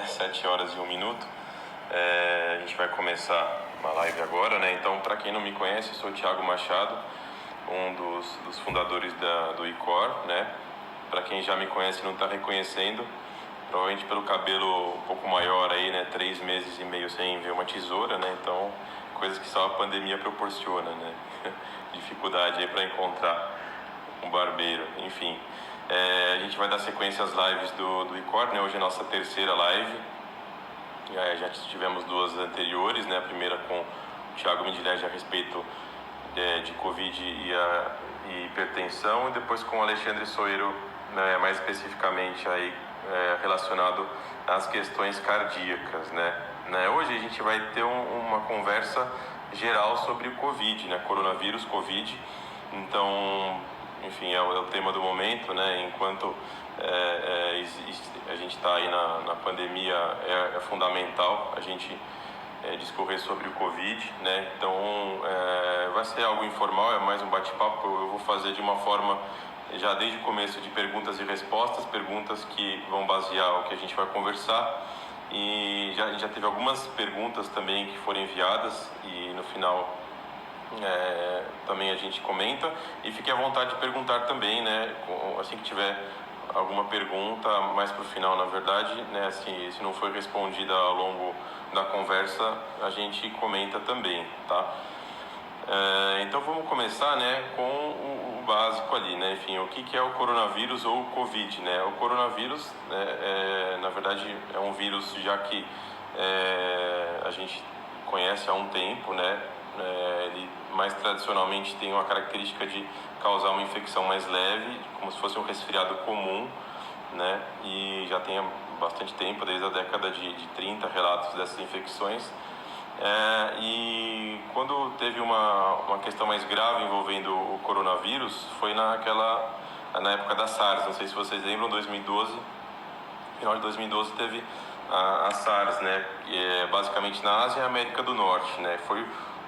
7h01. A gente vai começar uma live agora, né? Então, para quem não me conhece, eu sou o Thiago Machado, um dos fundadores do ICOR, né? Para quem já me conhece e não está reconhecendo, provavelmente pelo cabelo um pouco maior aí, né? 3 meses e meio sem ver uma tesoura, né? Então, coisas que só a pandemia proporciona, né? Dificuldade aí para encontrar um barbeiro, enfim. A gente vai dar sequência às lives do ICOR, né? Hoje é a nossa terceira live. Já tivemos 2 anteriores, né? A primeira com o Thiago Mindilege a respeito de Covid e hipertensão, e depois com o Alexandre Soeiro, né? Mais especificamente aí, relacionado às questões cardíacas, né? Hoje a gente vai ter uma conversa geral sobre o Covid, né? Coronavírus, Covid. Então, enfim, é o tema do momento, né? Enquanto a gente está aí na pandemia, é fundamental a gente discorrer sobre o Covid, né? Então, vai ser algo informal, é mais um bate-papo. Eu vou fazer de uma forma, já desde o começo, de perguntas e respostas, perguntas que vão basear o que a gente vai conversar. E já teve algumas perguntas também que foram enviadas e no final também a gente comenta, e fique à vontade de perguntar também, né? Assim que tiver alguma pergunta, mais para o final, na verdade, né? Se não foi respondida ao longo da conversa, a gente comenta também, tá? Então vamos começar, né, com o básico ali, né? Enfim, o que é o coronavírus ou o Covid, né? O coronavírus, na verdade, é um vírus já que a gente conhece há um tempo, né? Ele mais tradicionalmente tem uma característica de causar uma infecção mais leve, como se fosse um resfriado comum, né? E já tem há bastante tempo, desde a década de 30, relatos dessas infecções. E quando teve uma questão mais grave envolvendo o coronavírus, foi na época da SARS. Não sei se vocês lembram, 2012, final de 2012 teve a SARS, né? Basicamente na Ásia e América do Norte, né? Foi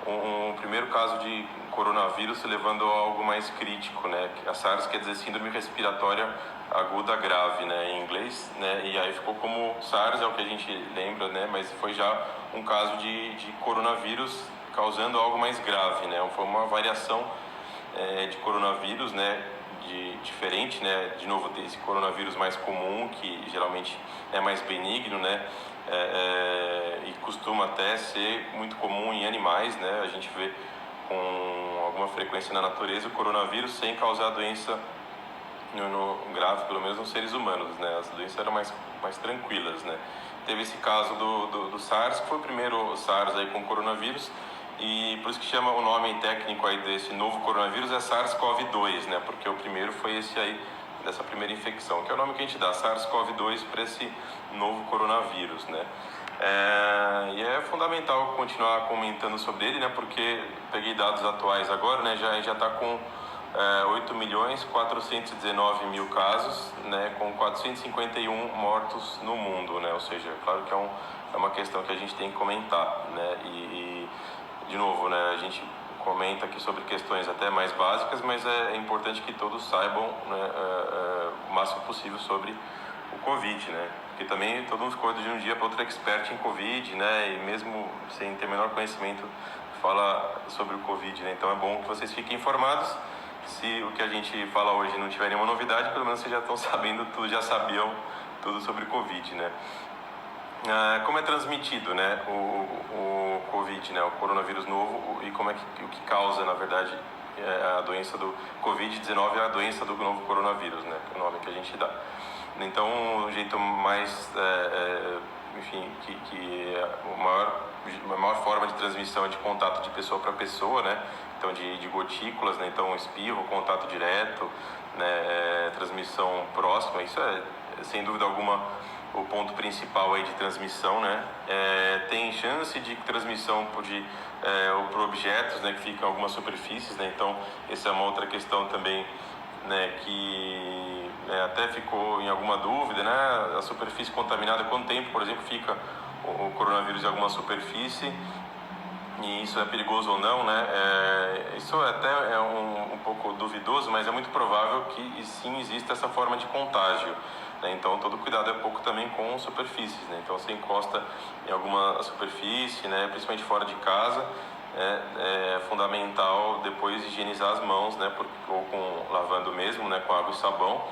um primeiro caso de coronavírus levando a algo mais crítico, né? A SARS quer dizer síndrome respiratória aguda grave, né, em inglês, né? E aí ficou como SARS, é o que a gente lembra, né? Mas foi já um caso de coronavírus causando algo mais grave, né? Foi uma variação de coronavírus, né? Diferente, né? De novo, desse coronavírus mais comum, que geralmente é mais benigno, né? E costuma até ser muito comum em animais, né? A gente vê com alguma frequência na natureza o coronavírus sem causar doença no grave, pelo menos nos seres humanos, né? As doenças eram mais tranquilas, né? Teve esse caso do SARS, que foi o primeiro SARS aí com coronavírus, e por isso que chama o nome técnico aí desse novo coronavírus é SARS-CoV-2, né? Porque o primeiro foi esse aí, dessa primeira infecção, que é o nome que a gente dá, SARS-CoV-2, para esse novo coronavírus, né? E é fundamental continuar comentando sobre ele, né? Porque peguei dados atuais agora, né? Já está com 8.419.000 casos, né? Com 451 mortos no mundo, né? Ou seja, claro que é uma questão que a gente tem que comentar, né? E de novo, né? A gente comenta aqui sobre questões até mais básicas, mas é importante que todos saibam, né, o máximo possível sobre o Covid, né? Porque também todo mundo ficou de um dia para outro expert em Covid, né? E mesmo sem ter o menor conhecimento, fala sobre o Covid, né? Então é bom que vocês fiquem informados. Se o que a gente fala hoje não tiver nenhuma novidade, pelo menos vocês já estão sabendo tudo, já sabiam tudo sobre o Covid, né? Como é transmitido, né, o Covid, né, o coronavírus novo, e como é o que causa, na verdade, a doença do Covid-19 é a doença do novo coronavírus, né, que é o nome que a gente dá. Então, o jeito mais, enfim, que a maior forma de transmissão é de contato de pessoa para pessoa, né, então de gotículas, né, então espirro, contato direto, né, transmissão próxima, isso é, sem dúvida alguma, o ponto principal aí de transmissão, né? Tem chance de transmissão por objetos, né, que ficam em algumas superfícies, né? Então, essa é uma outra questão também, né, que até ficou em alguma dúvida, né? A superfície contaminada, quanto tempo, por exemplo, fica o coronavírus em alguma superfície, e isso é perigoso ou não, né? Isso até é um pouco duvidoso, mas é muito provável que sim exista essa forma de contágio. né? Então todo cuidado é pouco também com superfícies, né? Então você encosta em alguma superfície, né? Principalmente fora de casa, é fundamental depois higienizar as mãos, né? Ou lavando mesmo, né? Com água e sabão.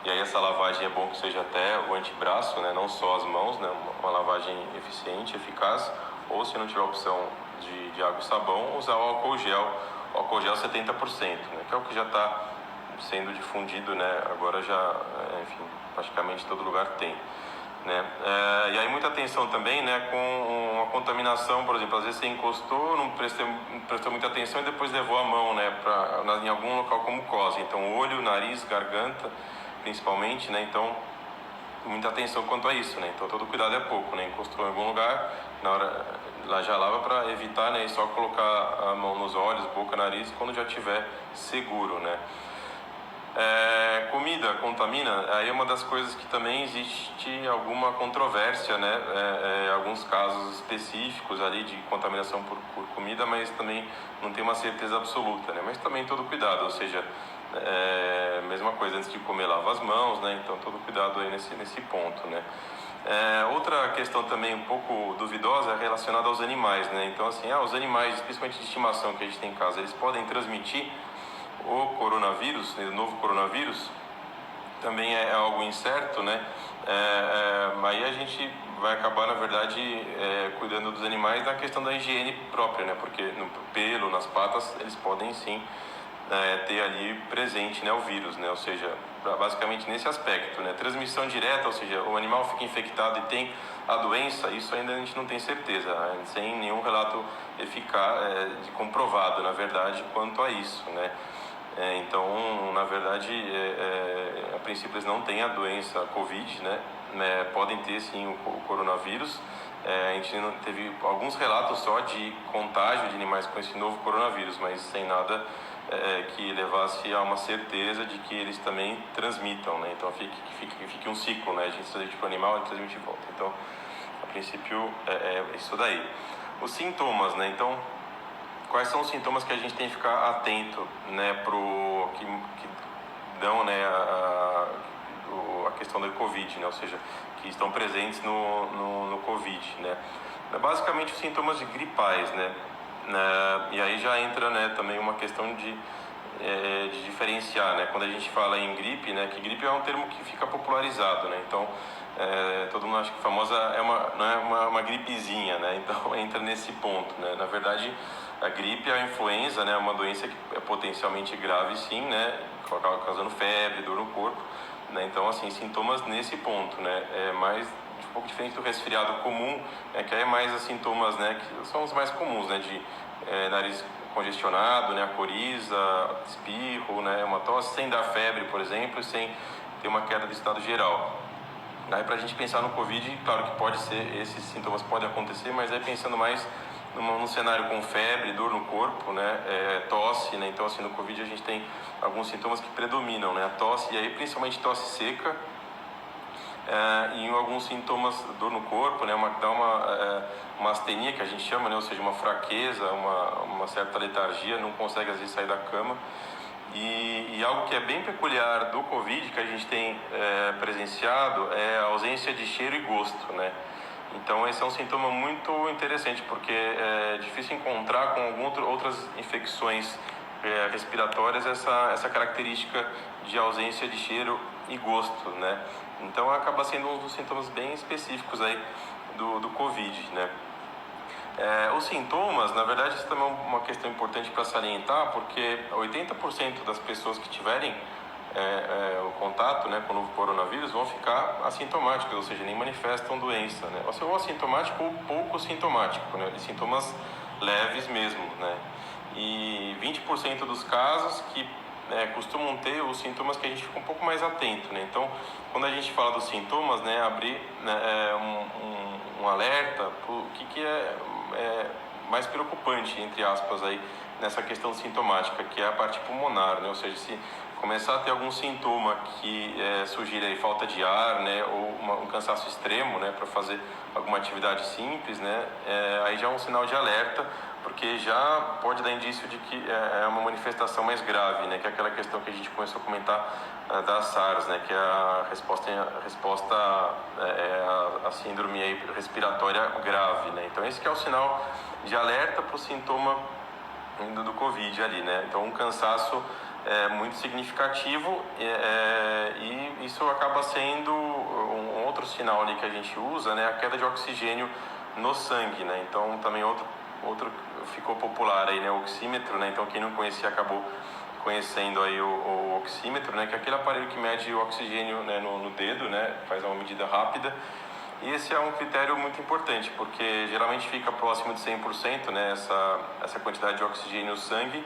E aí essa lavagem é bom que seja até o antebraço, né? Não só as mãos, né? Uma lavagem eficiente, eficaz. Ou se não tiver opção de água e sabão, usar o álcool gel. O álcool gel 70%, né? Que é o que já está sendo difundido, né? Agora já, enfim, praticamente todo lugar tem, né? E aí muita atenção também, né? Com uma contaminação, por exemplo, às vezes você encostou, não prestou muita atenção e depois levou a mão, né? Em algum local como mucosa. Então olho, nariz, garganta, principalmente, né? Então muita atenção quanto a isso, né? Então todo cuidado é pouco, né? Encostou em algum lugar, na hora lá já lava para evitar, né? E só colocar a mão nos olhos, boca, nariz quando já estiver seguro, né? Comida contamina, aí é uma das coisas que também existe alguma controvérsia, né? Alguns casos específicos ali de contaminação por comida, mas também não tem uma certeza absoluta, né? Mas também todo cuidado, ou seja, mesma coisa, antes de comer lava as mãos, né? Então todo cuidado aí nesse ponto, né? Outra questão também um pouco duvidosa é relacionada aos animais, né? Então assim, os animais, principalmente de estimação que a gente tem em casa, eles podem transmitir o coronavírus, o novo coronavírus, também é algo incerto, né? Aí a gente vai acabar, na verdade, cuidando dos animais na questão da higiene própria, né? Porque no pelo, nas patas, eles podem sim ter ali presente, né, o vírus, né? Ou seja, basicamente nesse aspecto, né? Transmissão direta, ou seja, o animal fica infectado e tem a doença, isso ainda a gente não tem certeza, né? Sem nenhum relato eficaz, comprovado, na verdade, quanto a isso, né? Então, na verdade, a princípio eles não têm a doença Covid, né? Podem ter sim o coronavírus. A gente não teve alguns relatos só de contágio de animais com esse novo coronavírus, mas sem nada que levasse a uma certeza de que eles também transmitam, né? Então fique um ciclo, né? A gente transmite para o animal e transmite de volta. Então, a princípio, é isso daí. Os sintomas, né? Então, quais são os sintomas que a gente tem que ficar atento, né, que dão, né, a questão da Covid, né, ou seja, que estão presentes no Covid, né? Basicamente os sintomas de gripais, né? E aí já entra, né, também uma questão de diferenciar, né? Quando a gente fala em gripe, né, que gripe é um termo que fica popularizado, né? Então todo mundo acha que famosa não é uma gripezinha, né? Então entra nesse ponto, né? Na verdade, a gripe, a influenza, né, é uma doença que é potencialmente grave, sim, né? Causando febre, dor no corpo, né? Então, assim, sintomas nesse ponto, né? É mais um pouco diferente do resfriado comum, né? Que é mais os sintomas, né? Que são os mais comuns, né? De nariz congestionado, né? A coriza, espirro, né? Uma tosse sem dar febre, por exemplo, e sem ter uma queda do estado geral. Aí para a gente pensar no Covid, claro que pode ser, esses sintomas podem acontecer, mas aí pensando mais num cenário com febre, dor no corpo, né, tosse, né, então assim no Covid a gente tem alguns sintomas que predominam, né, a tosse, e aí principalmente tosse seca, e alguns sintomas, dor no corpo, né, dá uma astenia que a gente chama, né, ou seja, uma fraqueza, uma certa letargia, não consegue às vezes sair da cama. E algo que é bem peculiar do Covid, que a gente tem presenciado, é a ausência de cheiro e gosto, né? Então esse é um sintoma muito interessante, porque é difícil encontrar com outras infecções respiratórias essa característica de ausência de cheiro e gosto, né? Então acaba sendo um dos sintomas bem específicos aí do Covid, né? Os sintomas, na verdade, isso também é uma questão importante para salientar, porque 80% das pessoas que tiverem o contato, né, com o novo coronavírus vão ficar assintomáticas, ou seja, nem manifestam doença, né? Ou assintomático ou pouco sintomático, né? Sintomas leves mesmo, né? E 20% dos casos que costumam ter os sintomas que a gente fica um pouco mais atento, né? Então, quando a gente fala dos sintomas, né, abrir, né, um alerta para o que é mais preocupante, entre aspas, aí, nessa questão sintomática, que é a parte pulmonar, né? Ou seja, se começar a ter algum sintoma que sugira aí falta de ar, né, ou um cansaço extremo, né, para fazer alguma atividade simples, né, aí já é um sinal de alerta, porque já pode dar indício de que é uma manifestação mais grave, né, que é aquela questão que a gente começou a comentar da SARS, né, que é a resposta à síndrome aí respiratória grave, né. Então esse que é o sinal de alerta para o sintoma do Covid ali, né. Então um cansaço muito significativo, e isso acaba sendo um outro sinal ali que a gente usa, né, a queda de oxigênio no sangue, né. Então também outro ficou popular aí, né, o oxímetro, né. Então quem não conhecia acabou conhecendo aí o oxímetro, né, que é aquele aparelho que mede o oxigênio, né, no dedo, né, faz uma medida rápida. E esse é um critério muito importante, porque geralmente fica próximo de 100%, né, essa quantidade de oxigênio no sangue,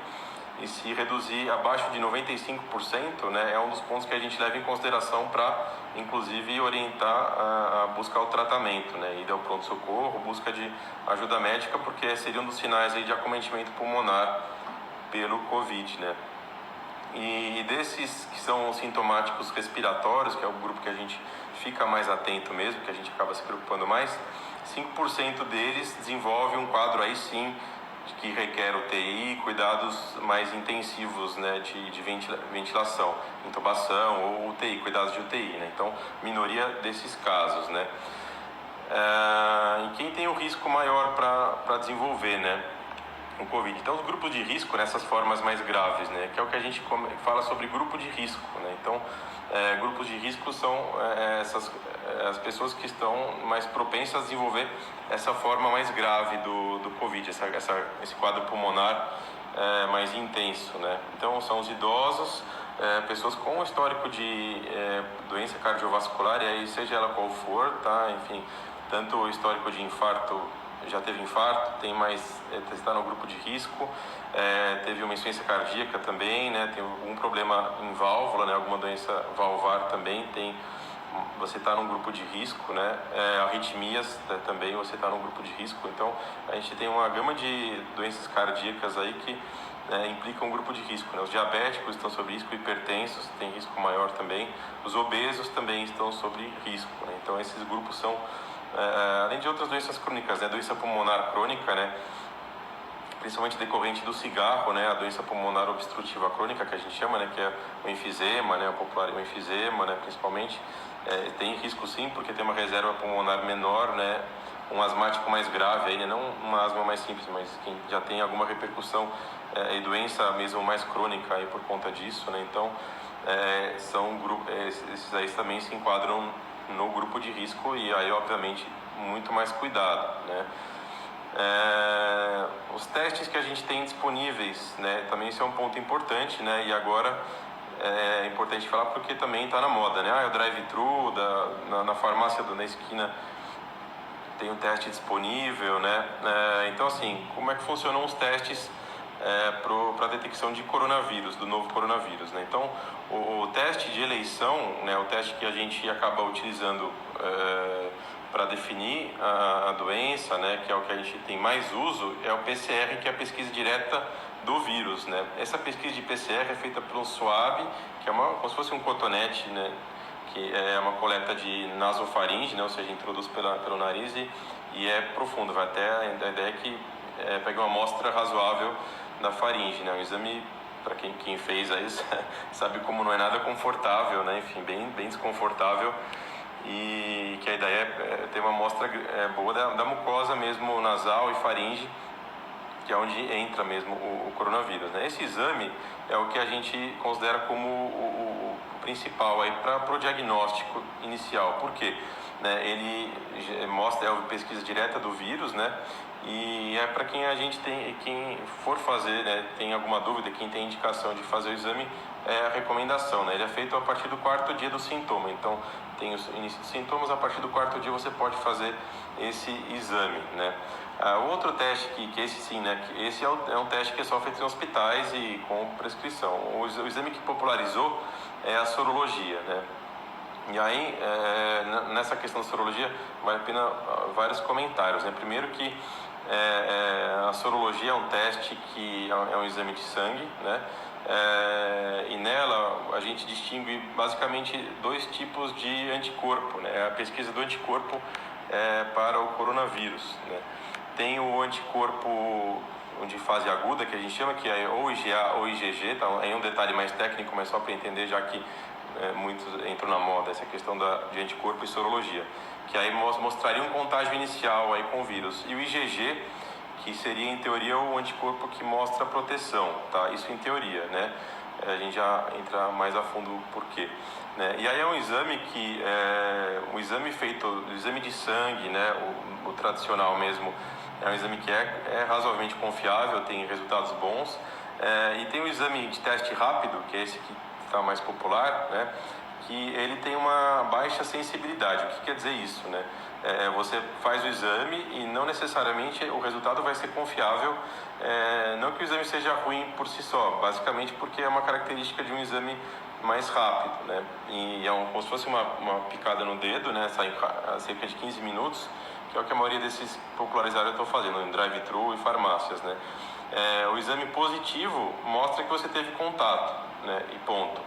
e se reduzir abaixo de 95%, né, é um dos pontos que a gente leva em consideração para, inclusive, orientar a buscar o tratamento, né, ida ao pronto-socorro, busca de ajuda médica, porque seria um dos sinais aí de acometimento pulmonar pelo Covid, né. E desses que são sintomáticos respiratórios, que é o grupo que a gente fica mais atento mesmo, que a gente acaba se preocupando mais, 5% deles desenvolve um quadro aí sim que requer UTI, cuidados mais intensivos, né, de ventilação, intubação ou UTI, cuidados de UTI, né? Então, minoria desses casos, né? E quem tem o risco maior para desenvolver, né, o Covid? Então, os grupos de risco nessas formas mais graves, né, que é o que a gente fala sobre grupo de risco, né? Então, grupos de risco são as pessoas que estão mais propensas a desenvolver essa forma mais grave do Covid, esse quadro pulmonar mais intenso, né? Então, são os idosos, pessoas com histórico de doença cardiovascular, e aí seja ela qual for, tá? Enfim, tanto o histórico de infarto, já teve infarto, tem mais, está no grupo de risco, teve uma insuficiência cardíaca também, né, tem algum problema em válvula, né, alguma doença valvar também, você está num grupo de risco, né, arritmias, né, também você está num grupo de risco. Então a gente tem uma gama de doenças cardíacas aí que implicam um grupo de risco, né. Os diabéticos estão sob risco, hipertensos têm risco maior também, os obesos também estão sob risco, né. Então esses grupos são além de outras doenças crônicas, né, doença pulmonar crônica, né, principalmente decorrente do cigarro, né, a doença pulmonar obstrutiva crônica que a gente chama, né, que é o enfisema, né, o popular o enfisema, né, principalmente, tem risco sim, porque tem uma reserva pulmonar menor, né, um asmático mais grave aí, né, não uma asma mais simples, mas quem já tem alguma repercussão e doença mesmo mais crônica aí por conta disso, né, então são esses aí também se enquadram no grupo de risco, e aí obviamente muito mais cuidado, né. Os testes que a gente tem disponíveis, né, também isso é um ponto importante, né, e agora é importante falar porque também está na moda, né, o drive-thru na farmácia na esquina tem um teste disponível, né, então assim, como é que funcionam os testes para detecção de coronavírus, do novo coronavírus, né? Então, o teste de eleição, né, o teste que a gente acaba utilizando para definir a doença, né, que é o que a gente tem mais uso, é o PCR, que é a pesquisa direta do vírus, né? Essa pesquisa de PCR é feita pelo swab, que é como se fosse um cotonete, né, que é uma coleta de nasofaringe, né, ou seja, introduz pelo nariz e é profundo, vai até a ideia é que pega uma amostra razoável da faringe, né? Um exame, para quem fez aí, sabe como não é nada confortável, né? Enfim, bem desconfortável, e que a ideia é ter uma amostra boa da mucosa mesmo, nasal e faringe, que é onde entra mesmo o coronavírus, né? Esse exame é o que a gente considera como o principal aí para o diagnóstico inicial. Por quê? Né, ele mostra a pesquisa direta do vírus, né? E é para quem for fazer, né, tem alguma dúvida, quem tem indicação de fazer o exame, é a recomendação, né? Ele é feito a partir do 4º dia do sintoma. Então, tem os início dos sintomas, a partir do 4º dia você pode fazer esse exame, né? Outro teste que esse sim, né, que esse é um teste que é só feito em hospitais e com prescrição. O exame que popularizou é a sorologia, né? E aí, nessa questão da sorologia, vale a pena vários comentários, né? Primeiro que a sorologia é um teste que é um exame de sangue, né? e nela a gente distingue basicamente dois tipos de anticorpo, né? A pesquisa do anticorpo para o coronavírus, né? Tem o anticorpo de fase aguda, que a gente chama, que é ou IgA ou IgG, tá? É um detalhe mais técnico, mas só para entender, já que muitos entram na moda essa questão de anticorpo e sorologia, que aí mostraria um contágio inicial aí com o vírus. E o IgG, que seria em teoria o anticorpo que mostra proteção, tá? Isso em teoria, né? A gente já entra mais a fundo o porquê, né? E aí é um exame que um exame feito, o exame de sangue, né? O tradicional mesmo, é um exame que é razoavelmente confiável, tem resultados bons, e tem o exame de teste rápido, que é esse que está mais popular, né? Que ele tem uma baixa sensibilidade. O que quer dizer isso, né? Você faz o exame e não necessariamente o resultado vai ser confiável, não que o exame seja ruim por si só, basicamente porque é uma característica de um exame mais rápido, né? E como se fosse uma picada no dedo, né? Sai a cerca de 15 minutos, que é o que a maioria desses popularizados estão fazendo em drive-thru e farmácias, né? O exame positivo mostra que você teve contato, né? E ponto.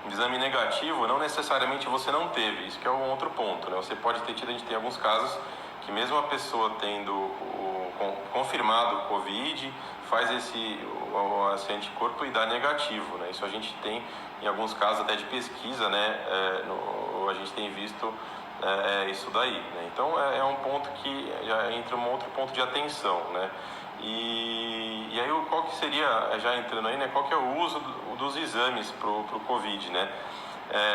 O exame negativo, não necessariamente você não teve, isso que é um outro ponto, né? Você pode ter tido, a gente tem alguns casos que mesmo a pessoa tendo confirmado o Covid, faz esse anticorpo e dá negativo, né? Isso a gente tem em alguns casos até de pesquisa, né? A gente tem visto isso daí, né? Então é um ponto que já entra um outro ponto de atenção, né? E aí qual que seria, já entrando aí, né? Qual que é o uso dos exames pro Covid, né?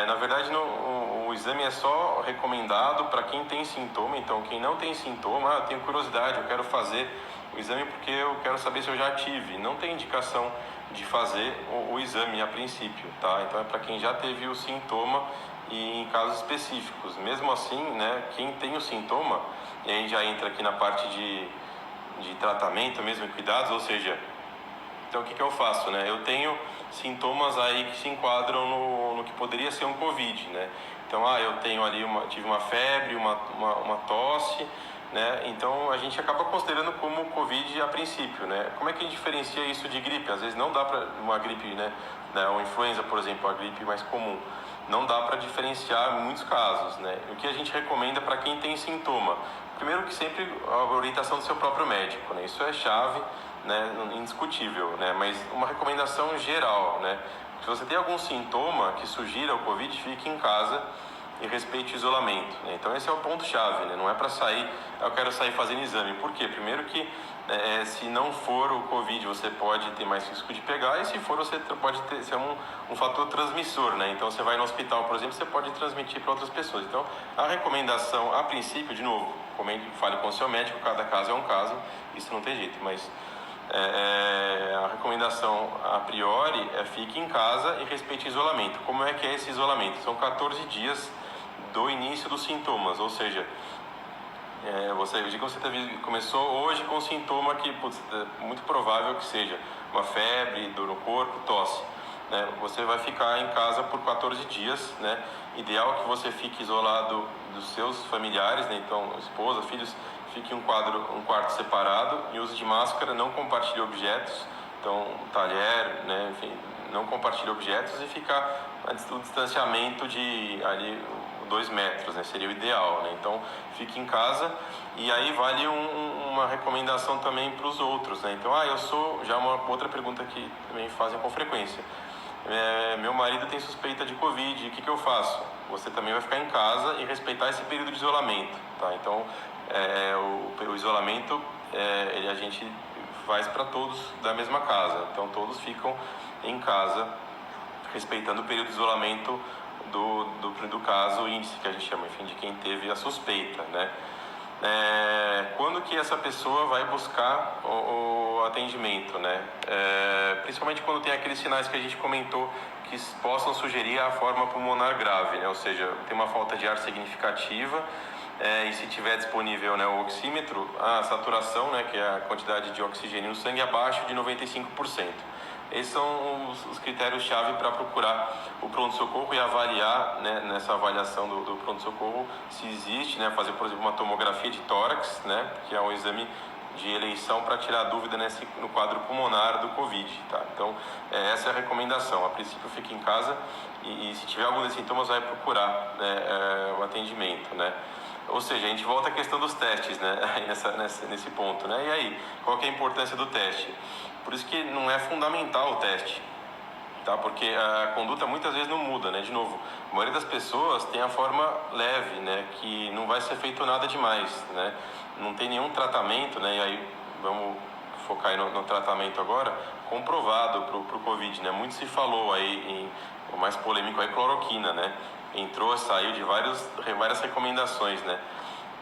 Na verdade, o exame é só recomendado para quem tem sintoma. Então, quem não tem sintoma, eu tenho curiosidade, eu quero fazer o exame porque eu quero saber se eu já tive. Não tem indicação de fazer o exame a princípio, tá? Então, é para quem já teve o sintoma e em casos específicos. Mesmo assim, né, quem tem o sintoma, e aí já entra aqui na parte de tratamento mesmo, cuidados, ou seja, então o que eu faço, né? Eu tenho sintomas aí que se enquadram no que poderia ser um Covid, né? Então, eu tenho ali tive uma febre, uma tosse, né? Então a gente acaba considerando como Covid a princípio, né? Como é que a gente diferencia isso de gripe? Às vezes não dá para uma gripe, né? Uma influenza, por exemplo, a gripe mais comum. Não dá para diferenciar em muitos casos, né? O que a gente recomenda para quem tem sintoma? Primeiro que sempre a orientação do seu próprio médico, né? Isso é chave, né? Indiscutível, né? Mas uma recomendação geral, né? Se você tem algum sintoma que sugira o Covid, fique em casa e respeite o isolamento, né? Então esse é o ponto-chave, né? Não é para sair, eu quero sair fazendo exame. Por quê? Primeiro que se não for o Covid, você pode ter mais risco de pegar, e se for, você pode ser um fator transmissor, né? Então você vai no hospital, por exemplo, você pode transmitir para outras pessoas. Então a recomendação, a princípio, de novo, fale com o seu médico, cada caso é um caso, isso não tem jeito, mas a recomendação a priori fique em casa e respeite o isolamento. Como é que é esse isolamento? São 14 dias do início dos sintomas, ou seja, você começou hoje com sintoma que é muito provável que seja uma febre, dor no corpo, tosse, né? Você vai ficar em casa por 14 dias, né? Ideal que você fique isolado dos seus familiares, né? Então, esposa, filhos, fique em um quarto separado, e use de máscara, não compartilhe objetos, então talher, né? Enfim, não compartilhe objetos, e ficar o distanciamento de ali 2 metros, né? Seria o ideal, né? Então fique em casa. E aí vale uma recomendação também para os outros, né? Então, já uma outra pergunta que também fazem com frequência. Meu marido tem suspeita de Covid, o que eu faço? Você também vai ficar em casa e respeitar esse período de isolamento, tá? Então, o isolamento a gente faz para todos da mesma casa. Então, todos ficam em casa, respeitando o período de isolamento do caso índice, que a gente chama, enfim, de quem teve a suspeita, né? Quando que essa pessoa vai buscar o atendimento, né? Principalmente quando tem aqueles sinais que a gente comentou que possam sugerir a forma pulmonar grave, né? Ou seja, tem uma falta de ar significativa, e se tiver disponível, né, o oxímetro, a saturação, né, que é a quantidade de oxigênio no sangue, abaixo de 95%. Esses são os critérios-chave para procurar o pronto-socorro e avaliar, né, nessa avaliação do pronto-socorro, se existe, né, fazer, por exemplo, uma tomografia de tórax, né, que é um exame de eleição para tirar dúvida no quadro pulmonar do Covid, tá? Então, essa é a recomendação. A princípio, fique em casa e se tiver algum desses sintomas, vai procurar, né, o atendimento, né? Ou seja, a gente volta à questão dos testes, né? Nesse ponto, né? E aí, qual que é a importância do teste? Por isso que não é fundamental o teste, tá? Porque a conduta muitas vezes não muda, né? De novo, a maioria das pessoas tem a forma leve, né? Que não vai ser feito nada demais, né? Não tem nenhum tratamento, né? E aí vamos focar aí no tratamento agora, comprovado pro Covid, né? Muito se falou aí, o mais polêmico aí, cloroquina, né? Entrou, saiu de várias recomendações, né?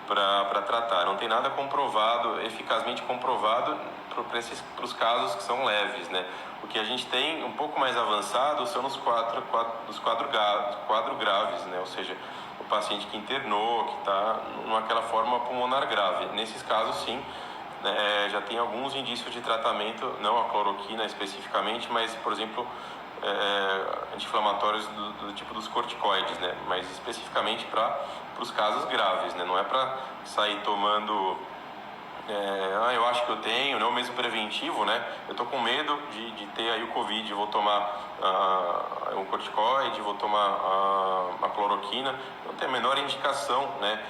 Para tratar. Não tem nada comprovado, eficazmente comprovado para os casos que são leves, né? O que a gente tem um pouco mais avançado são os quadros graves, né? Ou seja, o paciente que internou, que está naquela forma pulmonar grave. Nesses casos, sim, né, já tem alguns indícios de tratamento, não a cloroquina especificamente, mas, por exemplo, anti-inflamatórios do tipo dos corticoides, né? Mas especificamente para os casos graves, né? Não é para sair tomando, eu acho que eu tenho, não mesmo preventivo, né? Eu tô com medo de ter aí o Covid, vou tomar um corticoide, vou tomar a cloroquina, não tem a menor indicação, né?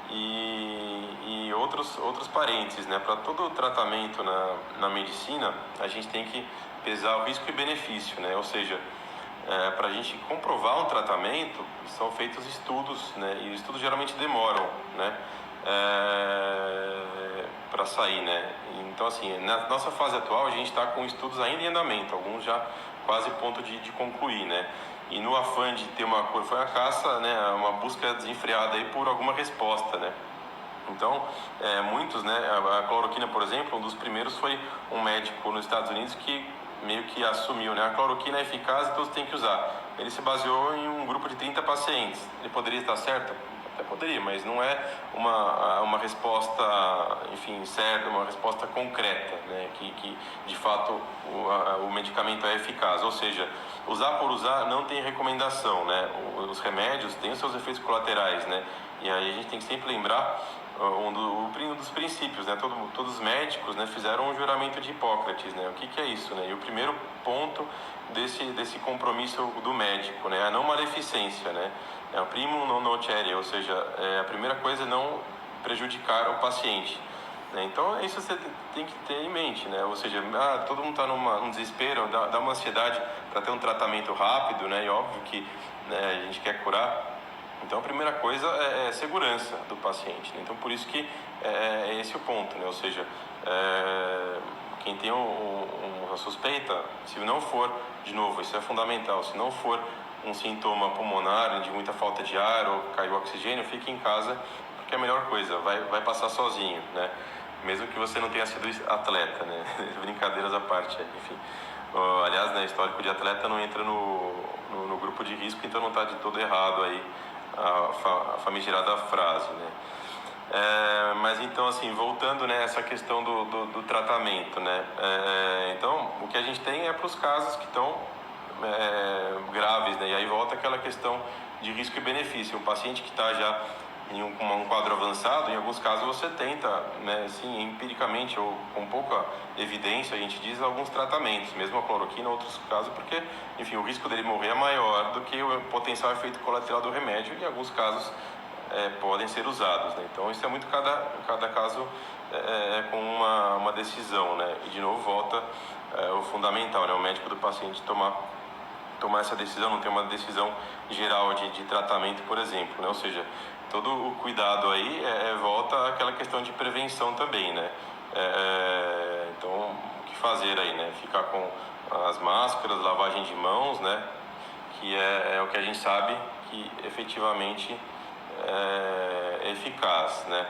E outros parênteses, né? Para todo tratamento na medicina, a gente tem que pesar o risco e benefício, né? Ou seja, para a gente comprovar um tratamento, são feitos estudos, né? E os estudos geralmente demoram, né? Para sair, né? Então, assim, na nossa fase atual, a gente está com estudos ainda em andamento, alguns já quase ponto de concluir, né? E no afã de ter uma cura, foi a caça, né? Uma busca desenfreada aí por alguma resposta, né? Então, muitos, né? A cloroquina, por exemplo, um dos primeiros foi um médico nos Estados Unidos que meio que assumiu, né? A cloroquina é eficaz, então você tem que usar. Ele se baseou em um grupo de 30 pacientes. Ele poderia estar certo? Até poderia, mas não é uma resposta, enfim, certa, uma resposta concreta, né? Que de fato o medicamento é eficaz. Ou seja, usar por usar não tem recomendação, né? Os remédios têm os seus efeitos colaterais, né? E aí a gente tem que sempre lembrar um dos princípios, né? Todos os médicos, né, fizeram um juramento de Hipócrates, né? O que é isso, né? E o primeiro ponto desse compromisso do médico, né? A não maleficência, né? É o primum non nocere, ou seja, a primeira coisa é não prejudicar o paciente, né? Então isso você tem que ter em mente, né? Ou seja, todo mundo está num desespero, dá uma ansiedade para ter um tratamento rápido, né? E óbvio que, né, a gente quer curar. Então, a primeira coisa é segurança do paciente, né? Então, por isso que é esse o ponto, né? Ou seja, quem tem uma suspeita, se não for, de novo, isso é fundamental, se não for um sintoma pulmonar, de muita falta de ar ou caiu o oxigênio, fique em casa, porque é a melhor coisa, vai passar sozinho, né? Mesmo que você não tenha sido atleta, né? Brincadeiras à parte, enfim. Aliás, né, histórico de atleta não entra no grupo de risco, então não está de todo errado aí a famigerada frase, né? Mas então, assim, voltando, né, essa questão do tratamento, né? Então, o que a gente tem é para os casos que estão graves, né? E aí volta aquela questão de risco e benefício. Um paciente que está já em um quadro avançado, em alguns casos você tenta, né, assim, empiricamente ou com pouca evidência, a gente diz alguns tratamentos, mesmo a cloroquina, outros casos, porque, enfim, o risco dele morrer é maior do que o potencial efeito colateral do remédio, e em alguns casos podem ser usados, né? Então isso é muito cada caso com uma decisão, né? E de novo volta o fundamental, né? O médico do paciente tomar essa decisão, não tem uma decisão geral de tratamento, por exemplo, né? Ou seja, todo o cuidado aí volta àquela questão de prevenção também, né? Então, o que fazer aí, né? Ficar com as máscaras, lavagem de mãos, né? Que é o que a gente sabe que efetivamente é eficaz, né?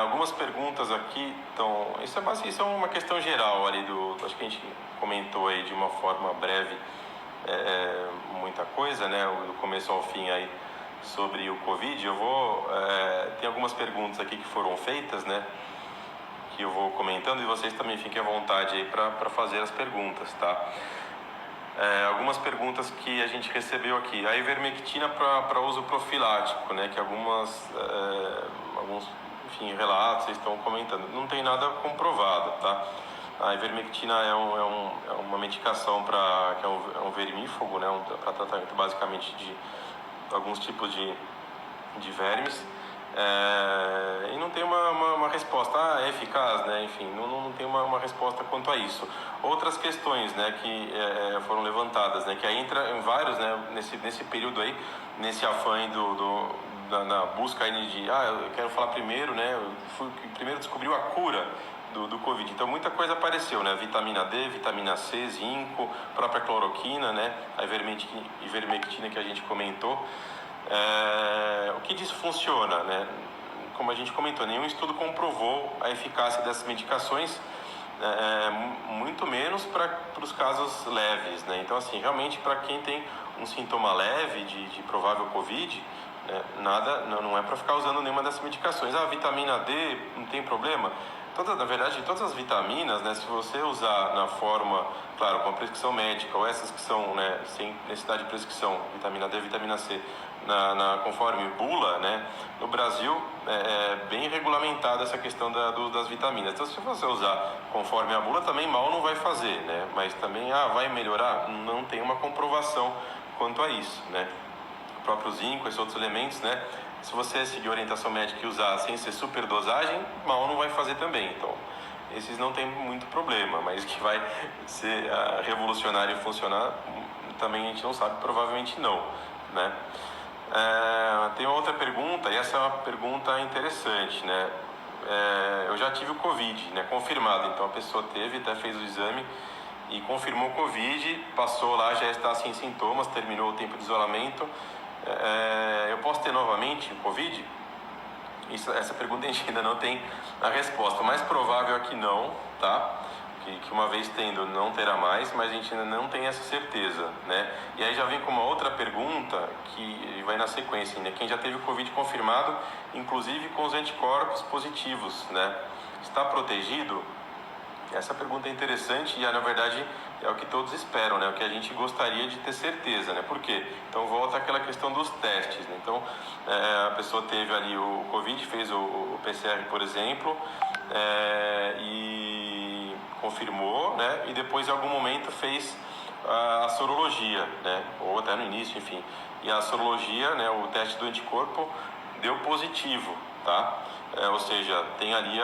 Algumas perguntas aqui estão... Isso é uma questão geral ali acho que a gente comentou aí de uma forma breve muita coisa, né? Do começo ao fim aí sobre o Covid. Tem algumas perguntas aqui que foram feitas, né? Que eu vou comentando e vocês também fiquem à vontade aí para fazer as perguntas, tá? Algumas perguntas que a gente recebeu aqui. A ivermectina para uso profilático, né? Que alguns, enfim, relatos, vocês estão comentando, não tem nada comprovado, tá? A ivermectina é uma medicação que é um vermífugo, né? Para tratamento basicamente de alguns tipos de vermes. E não tem uma resposta, é eficaz, né? Enfim, não tem uma resposta quanto a isso. Outras questões, né, que foram levantadas, né, que aí entra em vários, né, nesse período aí, nesse afã aí na busca aí de, eu quero falar primeiro, né, primeiro descobriu a cura do Covid, então muita coisa apareceu, né, vitamina D, vitamina C, zinco, própria cloroquina, né, a ivermectina que a gente comentou. O que disso funciona, né? Como a gente comentou, nenhum estudo comprovou a eficácia dessas medicações, muito menos para os casos leves, né? Então, assim, realmente para quem tem um sintoma leve de provável Covid, não é para ficar usando nenhuma dessas medicações. A vitamina D não tem problema? Na verdade, todas as vitaminas, né, se você usar na forma, claro, com a prescrição médica, ou essas que são, né, sem necessidade de prescrição, vitamina D, vitamina C, conforme bula, né, no Brasil é bem regulamentada essa questão das vitaminas. Então, se você usar conforme a bula, também mal não vai fazer, né, mas também, vai melhorar? Não tem uma comprovação quanto a isso, né. O próprio zinco, esses outros elementos, né, se você seguir orientação médica e usar sem ser superdosagem, mal não vai fazer também. Então, esses não tem muito problema, mas que vai ser revolucionário e funcionar, também a gente não sabe, provavelmente não, né? Tem uma outra pergunta, e essa é uma pergunta interessante, né? Eu já tive o Covid, né, confirmado, então a pessoa teve, até fez o exame e confirmou o Covid, passou lá, já está sem sintomas, terminou o tempo de isolamento. Eu posso ter novamente o Covid? Essa pergunta a gente ainda não tem a resposta. O mais provável é que não, tá? Que uma vez tendo não terá mais, mas a gente ainda não tem essa certeza, né? E aí já vem com uma outra pergunta que vai na sequência, né? Quem já teve o Covid confirmado, inclusive com os anticorpos positivos, né? Está protegido? Essa pergunta é interessante e, na verdade, é o que todos esperam, né? O que a gente gostaria de ter certeza, né? Por quê? Então, volta àquela questão dos testes, né? Então, a pessoa teve ali o Covid, fez o PCR, por exemplo, e confirmou, né? E depois, em algum momento, fez a sorologia, né? Ou até no início, enfim. E a sorologia, né? O teste do anticorpo deu positivo, tá? Ou seja, tem ali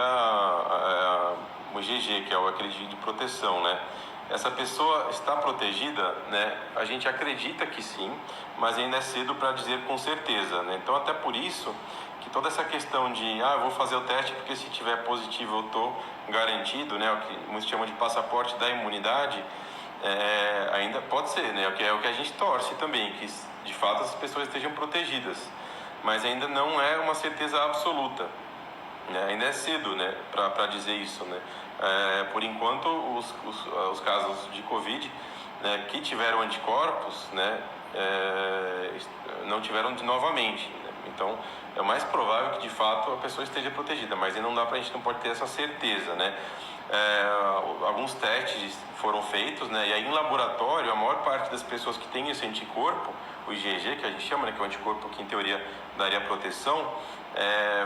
o IgG, que é aquele de proteção, né? Essa pessoa está protegida, né? A gente acredita que sim, mas ainda é cedo para dizer com certeza, né? Então, até por isso que toda essa questão de, eu vou fazer o teste porque se tiver positivo eu estou garantido, né? O que muitos chamam de passaporte da imunidade, ainda pode ser, né? É o que a gente torce também, que de fato as pessoas estejam protegidas, mas ainda não é uma certeza absoluta. Ainda é cedo, né, para dizer isso, né? Por enquanto, os casos de Covid, né, que tiveram anticorpos, né, não tiveram novamente, né? Então, é mais provável que de fato a pessoa esteja protegida, mas ainda não dá a gente não pode ter essa certeza, né? Alguns testes foram feitos, né, e aí em laboratório a maior parte das pessoas que têm esse anticorpo, o IgG, que a gente chama, né, que é o anticorpo que em teoria daria proteção,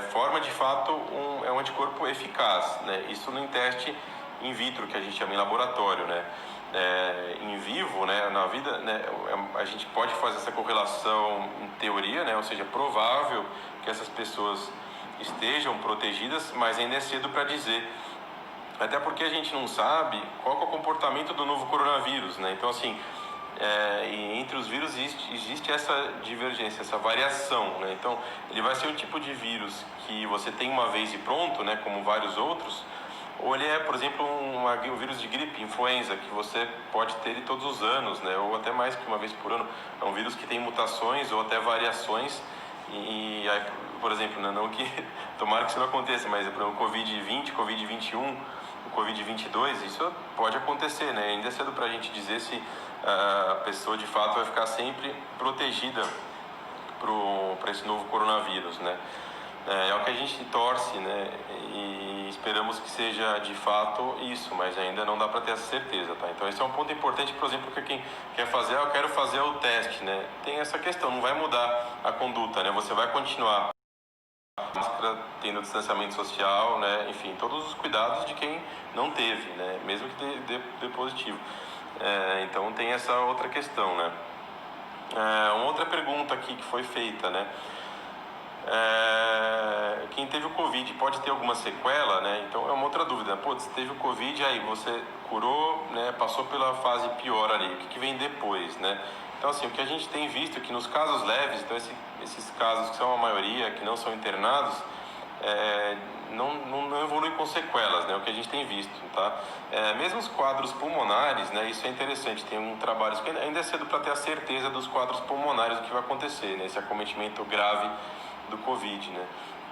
forma de fato um anticorpo eficaz, né? Isso no teste in vitro, que a gente chama em laboratório, né? Em vivo, né, na vida, né, a gente pode fazer essa correlação em teoria, né, ou seja, provável que essas pessoas estejam protegidas, mas ainda é cedo para dizer, até porque a gente não sabe qual que é o comportamento do novo coronavírus, né? Então, assim, e entre os vírus existe essa divergência, essa variação, né? Então, ele vai ser um tipo de vírus que você tem uma vez e pronto, né, como vários outros, ou ele é, por exemplo, um vírus de gripe, influenza, que você pode ter todos os anos, né, ou até mais que uma vez por ano. É um vírus que tem mutações ou até variações, e aí, por exemplo, né, não que, tomara que isso não aconteça, mas por exemplo, o Covid-20, Covid-21, o Covid-22, isso pode acontecer, né? Ainda é cedo para a gente dizer se a pessoa de fato vai ficar sempre protegida para esse novo coronavírus, né? É o que a gente torce, né? E esperamos que seja de fato isso, mas ainda não dá para ter essa certeza, tá? Então esse é um ponto importante, por exemplo, para quem quer fazer, eu quero fazer o teste, né? Tem essa questão, não vai mudar a conduta, né? Você vai continuar máscara, tendo distanciamento social, né? Enfim, todos os cuidados de quem não teve, né? Mesmo que dê positivo. Então tem essa outra questão, né? Uma outra pergunta aqui que foi feita, né? Quem teve o Covid pode ter alguma sequela, né? Então é uma outra dúvida. Pô, se teve o Covid, aí você curou, né? Passou pela fase pior ali, o que vem depois, né? Então assim, o que a gente tem visto é que nos casos leves, então esses casos que são a maioria, que não são internados, não evolui com sequelas, né? O que a gente tem visto, tá? Mesmo os quadros pulmonares, né? Isso é interessante, tem um trabalho, ainda é cedo para ter a certeza dos quadros pulmonares, do que vai acontecer, né? Esse acometimento grave do Covid, né?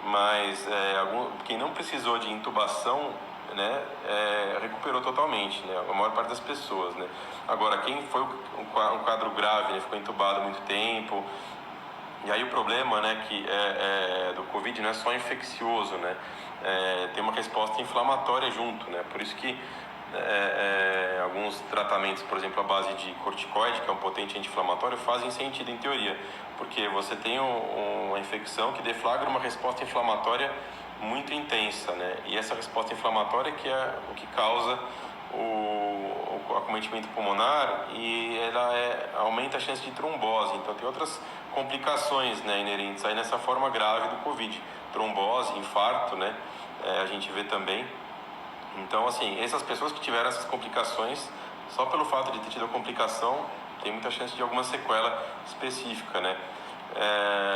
Mas quem não precisou de intubação, né, recuperou totalmente, né? A maior parte das pessoas, né? Agora, quem foi um quadro grave, né, ficou entubado há muito tempo, e aí o problema, né, que do Covid não é só infeccioso, né? Tem uma resposta inflamatória junto, né? Por isso que alguns tratamentos, por exemplo, à base de corticoide, que é um potente anti-inflamatório, fazem sentido em teoria, porque você tem uma infecção que deflagra uma resposta inflamatória muito intensa, né? E essa resposta inflamatória que é o que causa o acometimento pulmonar, e ela aumenta a chance de trombose. Então tem outras complicações, né, inerentes aí nessa forma grave do Covid, trombose, infarto, né? A gente vê também. Então, assim, essas pessoas que tiveram essas complicações, só pelo fato de ter tido a complicação, tem muita chance de alguma sequela específica, né?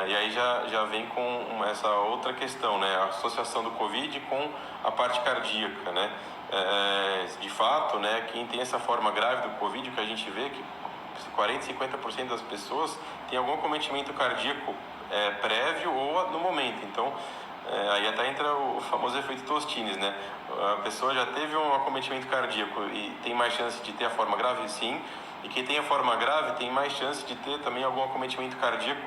E aí já vem com essa outra questão, né? A associação do Covid com a parte cardíaca, né? De fato, né, quem tem essa forma grave do Covid, o que a gente vê é que 40, 50% das pessoas tem algum acometimento cardíaco prévio ou no momento. Então, aí até entra o famoso efeito Tostines, né? A pessoa já teve um acometimento cardíaco e tem mais chance de ter a forma grave? Sim. E quem tem a forma grave tem mais chance de ter também algum acometimento cardíaco,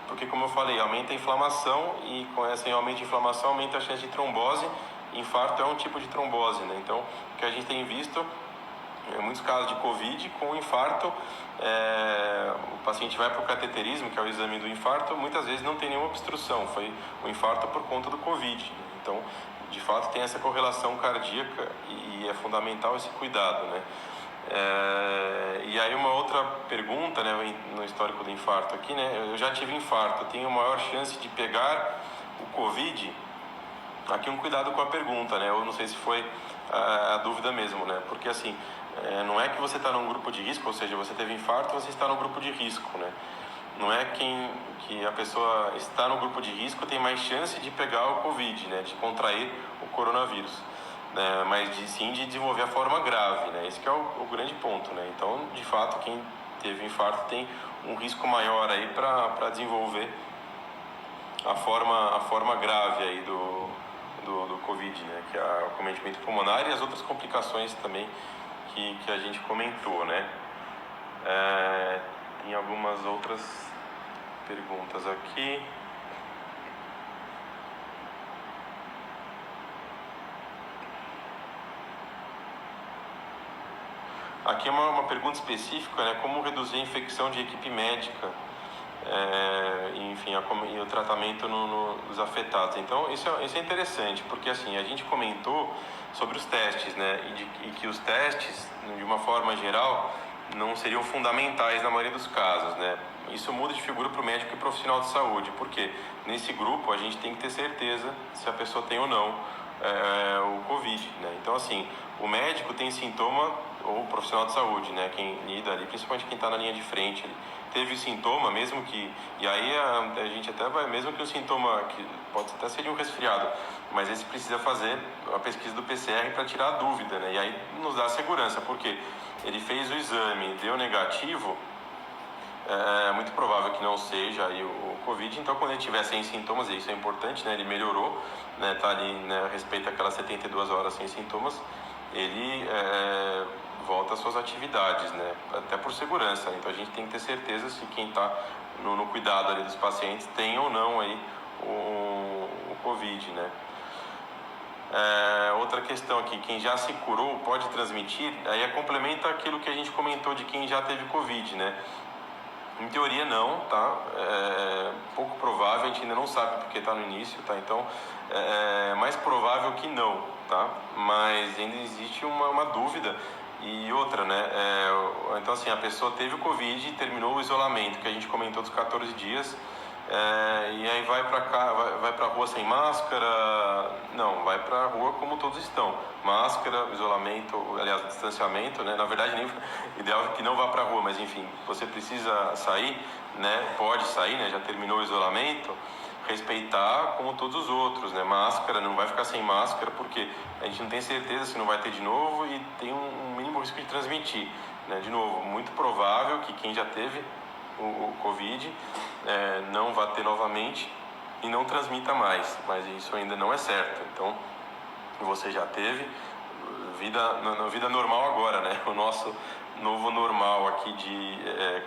porque, como eu falei, aumenta a inflamação, e com esse aumento de inflamação aumenta a chance de trombose. Infarto é um tipo de trombose, né? Então, o que a gente tem visto muitos casos de Covid com infarto, o paciente vai para o cateterismo, que é o exame do infarto, muitas vezes não tem nenhuma obstrução, foi o infarto por conta do Covid. Então, de fato, tem essa correlação cardíaca e é fundamental esse cuidado, né? E aí uma outra pergunta, né, no histórico do infarto aqui, né? Eu já tive infarto, eu tenho maior chance de pegar o Covid? Aqui um cuidado com a pergunta, né? Eu não sei se foi a dúvida mesmo, né? Porque assim, não é que você está num grupo de risco, ou seja, você teve infarto, você está no grupo de risco, né? Não é que a pessoa está no grupo de risco tem mais chance de pegar o Covid, né? De contrair o coronavírus, né? Mas sim de desenvolver a forma grave, né? Esse que é o grande ponto, né? Então, de fato, quem teve infarto tem um risco maior aí para desenvolver a forma grave aí do Covid, né? Que é o acometimento pulmonar e as outras complicações também que a gente comentou, né? Tem algumas outras perguntas aqui. Aqui é uma pergunta específica, né? Como reduzir a infecção de equipe médica, enfim, e o tratamento nos afetados. Então, isso é interessante, porque assim, a gente comentou sobre os testes, né? E que os testes, de uma forma geral, não seriam fundamentais na maioria dos casos, né? Isso muda de figura para o médico e profissional de saúde, porque nesse grupo a gente tem que ter certeza se a pessoa tem ou não o Covid, né? Então, assim, o médico tem sintoma, ou o profissional de saúde, né? Quem lida ali, principalmente quem está na linha de frente, teve sintoma, mesmo que... E aí a gente até vai, mesmo que o sintoma, que pode até ser de um resfriado, mas esse precisa fazer a pesquisa do PCR para tirar a dúvida, né? E aí nos dá segurança, porque ele fez o exame, deu negativo, é muito provável que não seja aí o Covid. Então, quando ele tiver sem sintomas, e isso é importante, né? Ele melhorou, né? Tá ali, né? Respeita aquelas 72 horas sem sintomas, ele volta às suas atividades, né? Até por segurança. Então, a gente tem que ter certeza se quem está no cuidado ali dos pacientes tem ou não aí o Covid, né? Outra questão aqui, quem já se curou pode transmitir? Aí complementa aquilo que a gente comentou de quem já teve Covid, né? Em teoria não, tá? É pouco provável, a gente ainda não sabe porque está no início, tá? Então é mais provável que não, tá? Mas ainda existe uma dúvida e outra, né? Então assim, a pessoa teve o Covid e terminou o isolamento, que a gente comentou dos 14 dias, e aí vai para cá, vai para rua sem máscara? Não, vai para rua como todos estão. Máscara, isolamento, aliás, distanciamento, né? Na verdade, nem ideal é que não vá para rua, mas enfim, você precisa sair, né? Pode sair, né? Já terminou o isolamento, respeitar como todos os outros, né? Máscara, não vai ficar sem máscara porque a gente não tem certeza se não vai ter de novo e tem um mínimo risco de transmitir, né? De novo, muito provável que quem já teve o Covid não vá ter novamente e não transmita mais, mas isso ainda não é certo. Então, você já teve vida normal agora, né? O nosso novo normal aqui de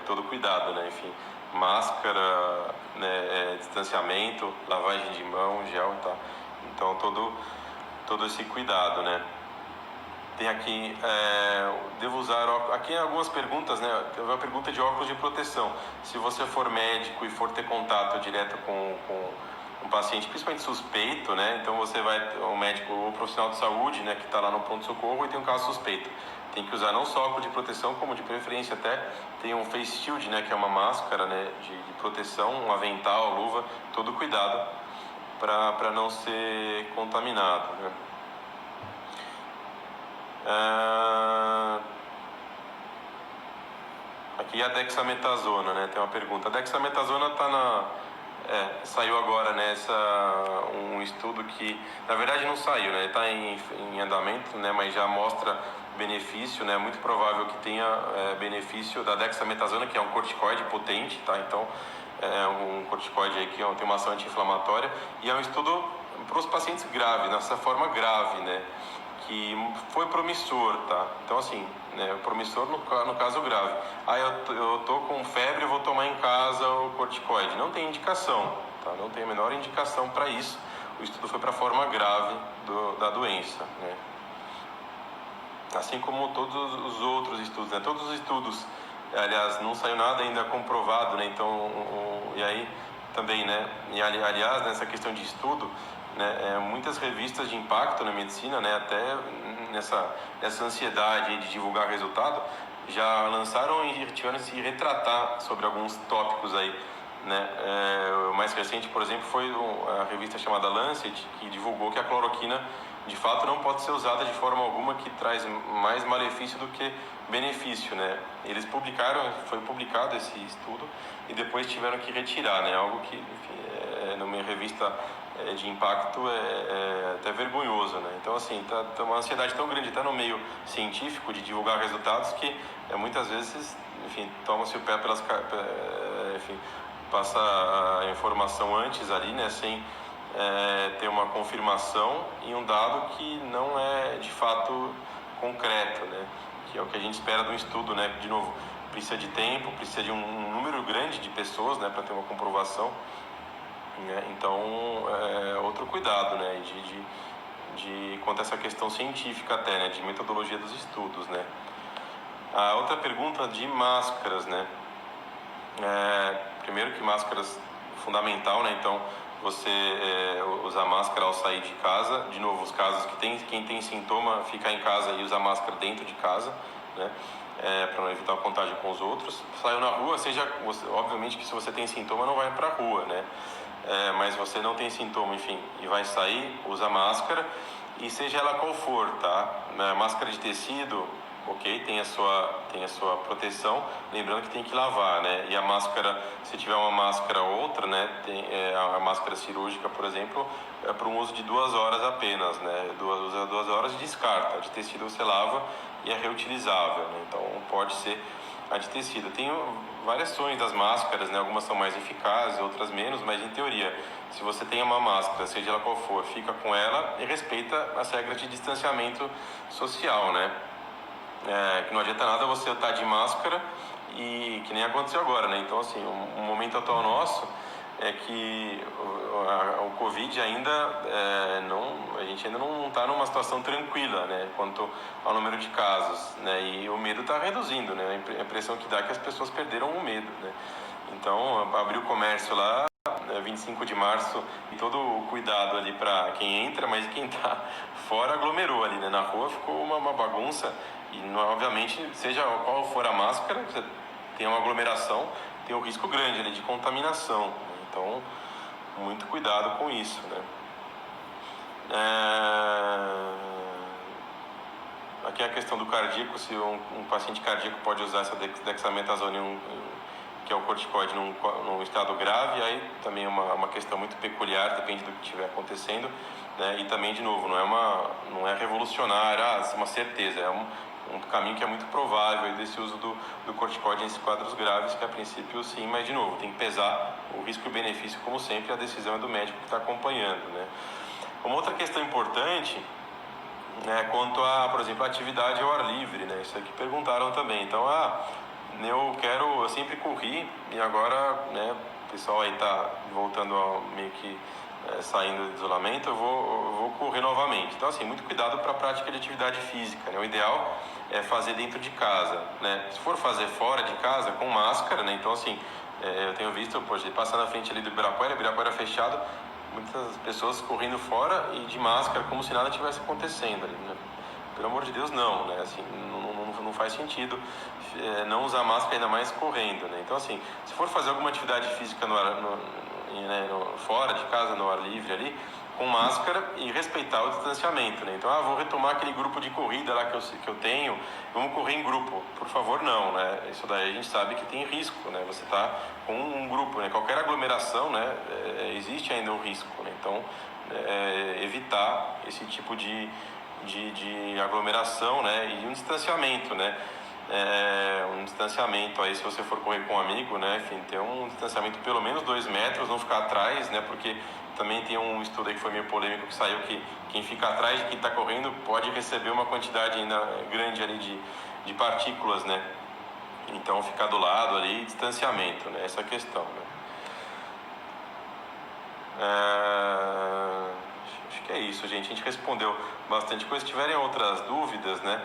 todo cuidado, né? Enfim, máscara, né? Distanciamento, lavagem de mão, gel e tal. Então, todo esse cuidado, né? Tem aqui, devo usar óculos. Aqui algumas perguntas, né? Tem uma pergunta de óculos de proteção. Se você for médico e for ter contato direto com um paciente, principalmente suspeito, né? Então você vai, o médico ou profissional de saúde, né? Que está lá no pronto-socorro e tem um caso suspeito. Tem que usar não só óculos de proteção, como de preferência até tem um face shield, né? Que é uma máscara, né? De proteção, um avental, luva, todo cuidado para não ser contaminado, né? Aqui a dexametasona, né? Tem uma pergunta. A dexametasona saiu agora, né? Um estudo que, na verdade, não saiu, né? Está em andamento, né? Mas já mostra benefício, né? Muito provável que tenha benefício da dexametasona, que é um corticoide potente, tá? Então, é um corticoide aí que tem uma ação anti-inflamatória e é um estudo para os pacientes graves, nessa forma grave, né? Que foi promissor, tá? Então, assim, né, promissor no caso grave. Eu tô com febre, eu vou tomar em casa o corticoide. Não tem indicação, tá? Não tem a menor indicação para isso. O estudo foi para a forma grave da doença, né? Assim como todos os outros estudos, né? Todos os estudos, aliás, não saiu nada ainda comprovado, né? Então, e aí também, né? E aliás, nessa questão de estudo, né? Muitas revistas de impacto na medicina, né? Até nessa ansiedade de divulgar resultado, já lançaram e tiveram que se retratar sobre alguns tópicos aí, né? O mais recente, por exemplo, foi a revista chamada Lancet, que divulgou que a cloroquina de fato não pode ser usada de forma alguma, que traz mais malefício do que benefício, né? Eles foi publicado esse estudo e depois tiveram que retirar, né? Algo que, enfim, numa revista de impacto é até vergonhoso, né? Então, assim, tá uma ansiedade tão grande, tá no meio científico de divulgar resultados que muitas vezes, enfim, toma-se o pé enfim, passa a informação antes ali, né? Sem ter uma confirmação e um dado que não é de fato concreto, né? Que é o que a gente espera do estudo, né? De novo, precisa de tempo, precisa de um número grande de pessoas, né? Para ter uma comprovação, né? Então, outro cuidado, né? Quanto a essa questão científica até, né? De metodologia dos estudos, né? A outra pergunta de máscaras, né? Primeiro que máscaras fundamental, né? Então, você usar máscara ao sair de casa. De novo, os casos quem tem sintoma, ficar em casa e usar máscara dentro de casa, né? Para não evitar o contágio com os outros. Saiu na rua, obviamente que se você tem sintoma, não vai para a rua, né? Mas você não tem sintoma, enfim, e vai sair, usa máscara, e seja ela qual for, tá? Máscara de tecido, ok, tem a sua proteção, lembrando que tem que lavar, né? E a máscara, se tiver uma máscara ou outra, né? A máscara cirúrgica, por exemplo, é para um uso de 2 horas apenas, né? Usa 2 horas e descarta. A de tecido você lava e é reutilizável, né? Então pode ser a de tecido. Tem variações das máscaras, né? Algumas são mais eficazes, outras menos, mas em teoria, se você tem uma máscara, seja ela qual for, fica com ela e respeita as regras de distanciamento social, né? Que não adianta nada você estar de máscara e que nem aconteceu agora, né? Então, assim, o momento atual nosso é que o Covid ainda a gente ainda não está numa situação tranquila, né, quanto ao número de casos, né, e o medo está reduzindo, né, a impressão que dá é que as pessoas perderam o medo, né. Então, abriu o comércio lá, 25 de março, e todo o cuidado ali para quem entra, mas quem está fora aglomerou ali, né, na rua ficou uma bagunça, e obviamente, seja qual for a máscara, você tem uma aglomeração, tem um risco grande ali de contaminação, né? Então, muito cuidado com isso, né? Aqui é a questão do cardíaco, se um paciente cardíaco pode usar essa dexametasona, que é o corticoide, num estado grave, aí também é uma questão muito peculiar, depende do que estiver acontecendo, né? E também, de novo, não é revolucionário, uma certeza, é um caminho que é muito provável aí desse uso do corticoide nesses quadros graves, que a princípio sim, mas de novo, tem que pesar o risco e o benefício, como sempre, a decisão é do médico que está acompanhando, né? Uma outra questão importante é quanto a, por exemplo, a atividade ao ar livre, né? Isso aqui perguntaram também. Então, eu sempre corri e agora, né, o pessoal aí tá voltando meio que saindo do isolamento, eu vou correr novamente. Então, assim, muito cuidado para a prática de atividade física, né? O ideal é fazer dentro de casa, né? Se for fazer fora de casa, com máscara, né? Então, assim, eu tenho visto, passar na frente ali do Ibirapuera fechado, muitas pessoas correndo fora e de máscara, como se nada tivesse acontecendo ali, né? Pelo amor de Deus, não, né? Assim, não faz sentido não usar máscara, ainda mais correndo, né? Então, assim, se for fazer alguma atividade física fora de casa, no ar livre ali, com máscara e respeitar o distanciamento, né? Então, vou retomar aquele grupo de corrida lá que eu tenho, vamos correr em grupo. Por favor, não, né? Isso daí a gente sabe que tem risco, né? Você está com um grupo, né? Qualquer aglomeração, né? Existe ainda um risco, né? Então, evitar esse tipo de aglomeração, né? E um distanciamento, né? Um distanciamento aí, se você for correr com um amigo, né? Enfim, ter um distanciamento de pelo menos 2 metros, não ficar atrás, né? Porque também tem um estudo aí que foi meio polêmico, que saiu que quem fica atrás de quem está correndo pode receber uma quantidade ainda grande ali de partículas, né? Então, ficar do lado ali, distanciamento, né? Essa questão, né? Acho que é isso, gente. A gente respondeu bastante coisa. Se tiverem outras dúvidas, né?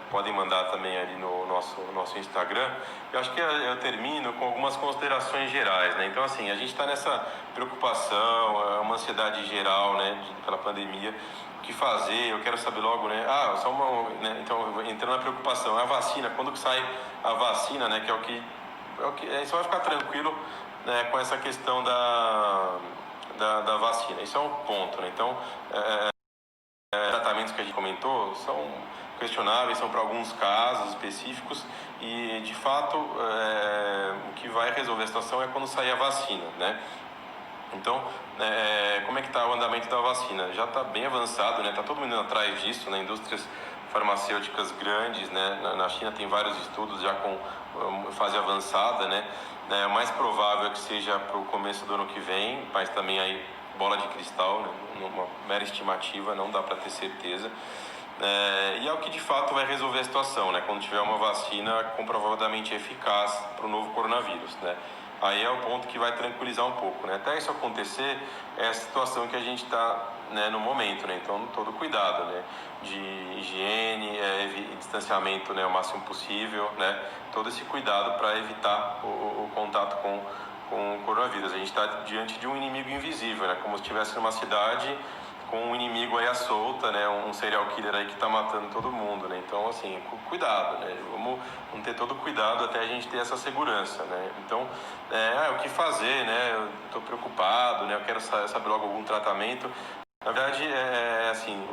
Podem mandar também ali no nosso Instagram. Eu acho que eu termino com algumas considerações gerais, né? Então, assim, a gente está nessa preocupação, uma ansiedade geral, né, pela pandemia. O que fazer? Eu quero saber logo, né? Né? Então, entrando na preocupação, a vacina, quando que sai a vacina, né? Que é o que você vai ficar tranquilo, né, com essa questão da vacina. Isso é um ponto, né? Então, tratamentos que a gente comentou são questionáveis, são para alguns casos específicos e, de fato, o que vai resolver a situação é quando sair a vacina, né? Então, como é que está o andamento da vacina? Já está bem avançado, né? Está todo mundo indo atrás disso, né? Indústrias farmacêuticas grandes, né? Na China tem vários estudos já com fase avançada, né? O mais provável é que seja para o começo do ano que vem, mas também aí bola de cristal, né? Uma mera estimativa, não dá para ter certeza. E é o que de fato vai resolver a situação, né? Quando tiver uma vacina comprovadamente eficaz para o novo coronavírus, né? Aí é o ponto que vai tranquilizar um pouco, né? Até isso acontecer, é a situação que a gente está, né, no momento, né? Então, todo cuidado, né? De higiene, distanciamento, né, o máximo possível, né? Todo esse cuidado para evitar o contato com o coronavírus. A gente está diante de um inimigo invisível, né? Como se estivesse numa cidade com um inimigo aí à solta, né? Um serial killer aí que está matando todo mundo, né? Então, assim, cuidado, né? Vamos ter todo cuidado até a gente ter essa segurança, né? Então, o que fazer, né? Eu estou preocupado, né? Eu quero saber logo algum tratamento. Na verdade, assim,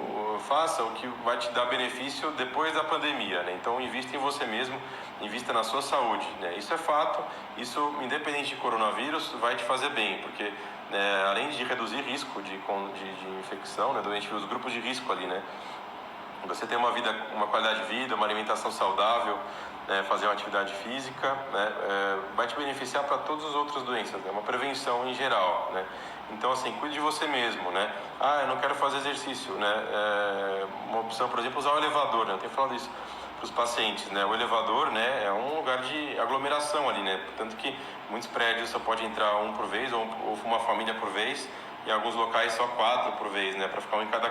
faça o que vai te dar benefício depois da pandemia, né? Então, invista em você mesmo, invista na sua saúde, né? Isso é fato, isso, independente de coronavírus, vai te fazer bem, porque além de reduzir risco de infecção, né, doente, os grupos de risco ali, né? Você ter uma qualidade de vida, uma alimentação saudável, né, fazer uma atividade física, né, vai te beneficiar para todas as outras doenças, né, uma prevenção em geral, né. Então, assim, cuide de você mesmo, né. Eu não quero fazer exercício, né. Uma opção, por exemplo, usar o elevador, né, eu tenho falado isso. os pacientes, né? O elevador, né, é um lugar de aglomeração ali, né? Tanto que muitos prédios só pode entrar um por vez ou uma família por vez, e em alguns locais só 4 por vez, né? Para ficar um em cada